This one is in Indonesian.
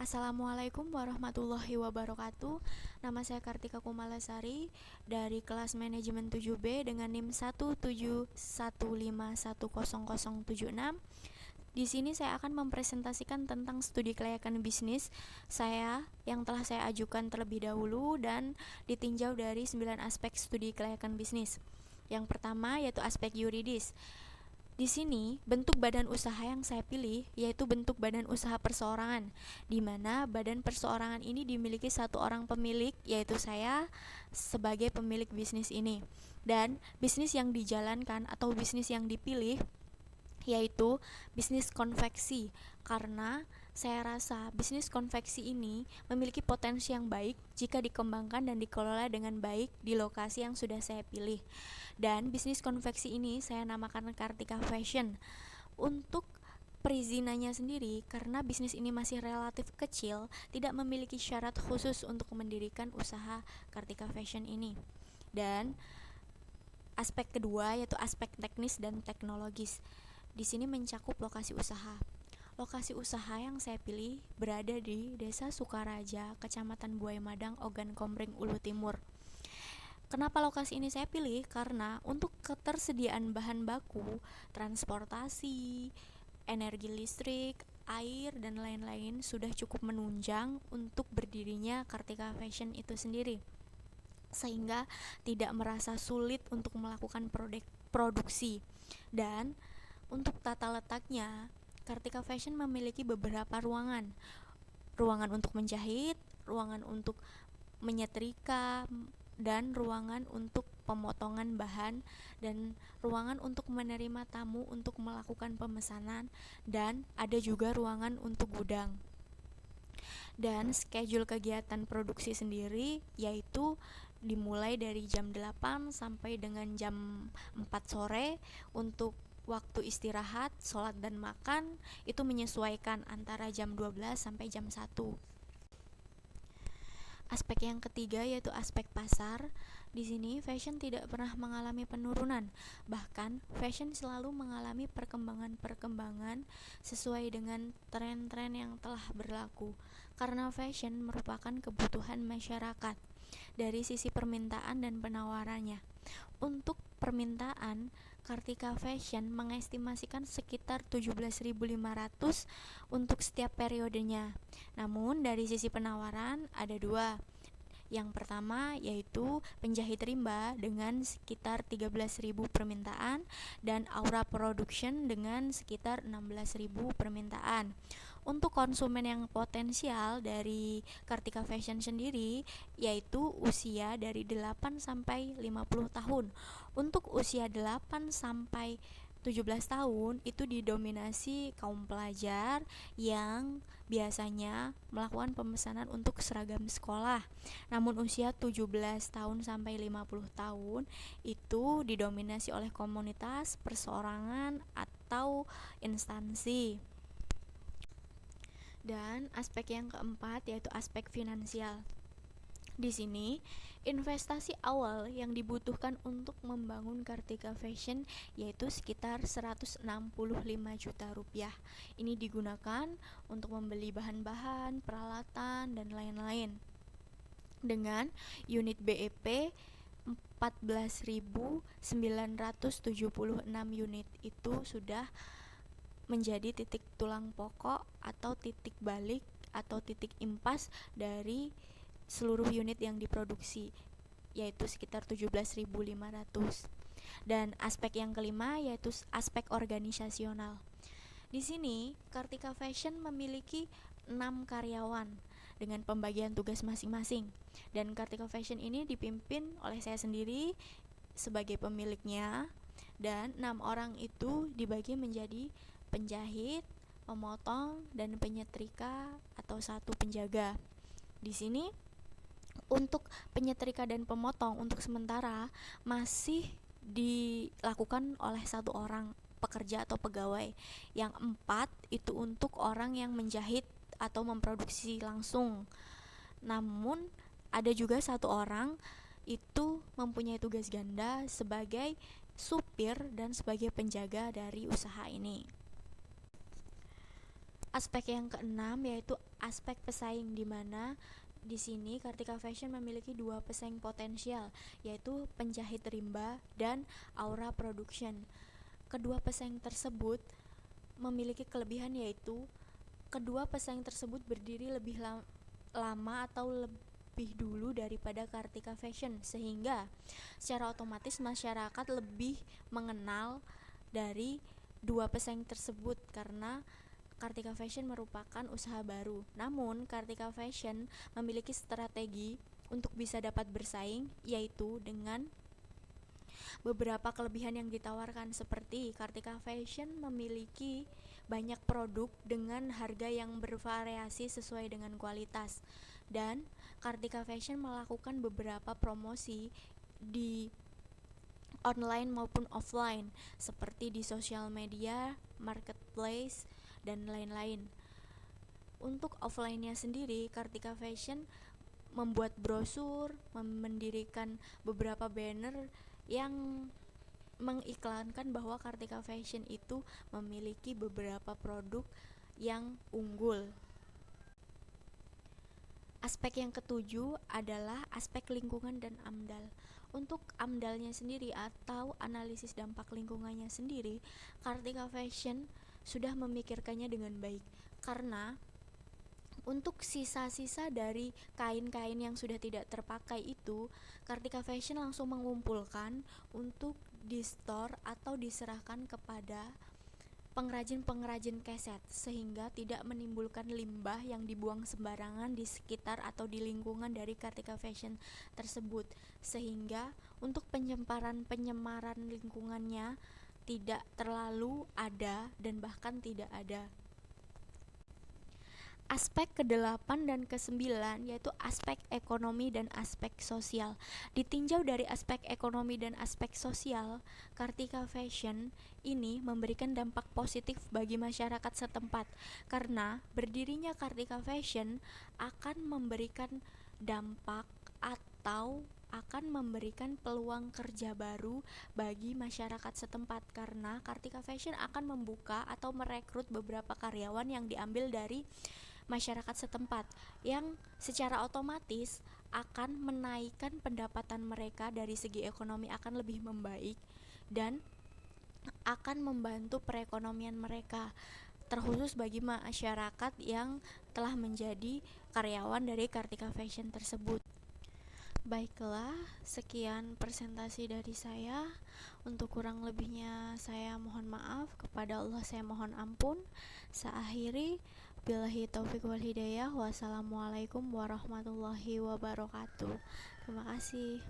Assalamualaikum warahmatullahi wabarakatuh. Nama saya Kartika Kumalasari dari kelas manajemen 7B dengan NIM 171510076. Di sini saya akan mempresentasikan tentang studi kelayakan bisnis saya yang telah saya ajukan terlebih dahulu dan ditinjau dari 9 aspek studi kelayakan bisnis. Yang pertama yaitu aspek yuridis. Di sini, bentuk badan usaha yang saya pilih yaitu bentuk badan usaha perseorangan, di mana badan perseorangan ini dimiliki satu orang pemilik, yaitu saya sebagai pemilik bisnis ini. Dan bisnis yang dijalankan atau bisnis yang dipilih yaitu bisnis konveksi, karena saya rasa bisnis konveksi ini memiliki potensi yang baik jika dikembangkan dan dikelola dengan baik di lokasi yang sudah saya pilih. Dan bisnis konveksi ini saya namakan Kartika Fashion. Untuk perizinannya sendiri, karena bisnis ini masih relatif kecil, tidak memiliki syarat khusus untuk mendirikan usaha Kartika Fashion ini. Dan aspek kedua yaitu aspek teknis dan teknologis. Di sini mencakup lokasi usaha. Lokasi usaha yang saya pilih berada di Desa Sukaraja, Kecamatan Buaya Madang, Ogan Komering, Ulu Timur. Kenapa lokasi ini saya pilih? Karena untuk ketersediaan bahan baku, transportasi, energi listrik, air, dan lain-lain sudah cukup menunjang untuk berdirinya Kartika Fashion itu sendiri, sehingga tidak merasa sulit untuk melakukan produksi. Dan untuk tata letaknya, Kartika Fashion memiliki beberapa ruangan. Ruangan untuk menjahit, ruangan untuk menyetrika, dan ruangan untuk pemotongan bahan, dan ruangan untuk menerima tamu untuk melakukan pemesanan, dan ada juga ruangan untuk gudang. Dan schedule kegiatan produksi sendiri yaitu dimulai dari jam 8 sampai dengan jam 4 sore. Untuk waktu istirahat, sholat, dan makan itu menyesuaikan antara jam 12 sampai jam 1. Aspek yang ketiga yaitu aspek pasar. Di sini fashion tidak pernah mengalami penurunan, bahkan fashion selalu mengalami perkembangan sesuai dengan tren-tren yang telah berlaku. Karena fashion merupakan kebutuhan masyarakat dari sisi permintaan dan penawarannya. Untuk permintaan, Kartika Fashion mengestimasikan sekitar 17.500 untuk setiap periodenya. Namun dari sisi penawaran ada dua. Yang pertama yaitu penjahit rimba dengan sekitar 13.000 permintaan dan Aura Production dengan sekitar 16.000 permintaan. Untuk konsumen yang potensial dari Kartika Fashion sendiri yaitu usia dari 8 sampai 50 tahun. Untuk usia 8 sampai 17 tahun itu didominasi kaum pelajar yang biasanya melakukan pemesanan untuk seragam sekolah. Namun usia 17 tahun sampai 50 tahun itu didominasi oleh komunitas, perseorangan, atau instansi. Dan aspek yang keempat yaitu aspek finansial. Di sini, investasi awal yang dibutuhkan untuk membangun Kartika Fashion yaitu sekitar 165 juta rupiah. Ini digunakan untuk membeli bahan-bahan, peralatan, dan lain-lain. Dengan unit BEP 14.976 unit itu sudah menjadi titik tulang pokok atau titik balik atau titik impas dari seluruh unit yang diproduksi, yaitu sekitar 17.500. Dan aspek yang kelima yaitu aspek organisasional. Di sini Kartika Fashion memiliki 6 karyawan dengan pembagian tugas masing-masing. Dan Kartika Fashion ini dipimpin oleh saya sendiri sebagai pemiliknya, dan 6 orang itu dibagi menjadi penjahit, pemotong, dan penyetrika atau 1 penjaga. Di sini untuk penyetrika dan pemotong untuk sementara masih dilakukan oleh 1 orang pekerja atau pegawai. Yang 4 itu untuk orang yang menjahit atau memproduksi langsung. Namun ada juga 1 orang itu mempunyai tugas ganda sebagai supir dan sebagai penjaga dari usaha ini. Aspek yang keenam yaitu aspek pesaing, di mana di sini Kartika Fashion memiliki dua pesaing potensial, yaitu Penjahit Rimba dan Aura Production. Kedua pesaing tersebut memiliki kelebihan, yaitu kedua pesaing tersebut berdiri lebih lama atau lebih dulu daripada Kartika Fashion, sehingga secara otomatis masyarakat lebih mengenal dari dua pesaing tersebut karena Kartika Fashion merupakan usaha baru. Namun, Kartika Fashion memiliki strategi untuk bisa dapat bersaing, yaitu dengan beberapa kelebihan yang ditawarkan, seperti Kartika Fashion memiliki banyak produk dengan harga yang bervariasi sesuai dengan kualitas, dan Kartika Fashion melakukan beberapa promosi di online maupun offline, seperti di sosial media, marketplace, dan lain-lain. Untuk offline-nya sendiri, Kartika Fashion membuat brosur, mendirikan beberapa banner yang mengiklankan bahwa Kartika Fashion itu memiliki beberapa produk yang unggul. Aspek yang ketujuh adalah aspek lingkungan dan AMDAL. Untuk AMDAL-nya sendiri atau analisis dampak lingkungannya sendiri, Kartika Fashion sudah memikirkannya dengan baik, karena untuk sisa-sisa dari kain-kain yang sudah tidak terpakai itu, Kartika Fashion langsung mengumpulkan untuk di-store atau diserahkan kepada pengrajin-pengrajin keset, sehingga tidak menimbulkan limbah yang dibuang sembarangan di sekitar atau di lingkungan dari Kartika Fashion tersebut, sehingga untuk penyemaran lingkungannya tidak terlalu ada dan bahkan tidak ada. Aspek ke-8 dan ke-9 yaitu aspek ekonomi dan aspek sosial. Ditinjau dari aspek ekonomi dan aspek sosial, Kartika Fashion ini memberikan dampak positif bagi masyarakat setempat, karena berdirinya Kartika Fashion akan memberikan dampak atau akan memberikan peluang kerja baru bagi masyarakat setempat, karena Kartika Fashion akan membuka atau merekrut beberapa karyawan yang diambil dari masyarakat setempat, yang secara otomatis akan menaikkan pendapatan mereka dari segi ekonomi akan lebih membaik dan akan membantu perekonomian mereka, terkhusus bagi masyarakat yang telah menjadi karyawan dari Kartika Fashion tersebut. Baiklah, sekian presentasi dari saya. Untuk kurang lebihnya saya mohon maaf, kepada Allah saya mohon ampun. Saya akhiri, billahi taufiq wal hidayah. Wassalamualaikum warahmatullahi wabarakatuh. Terima kasih.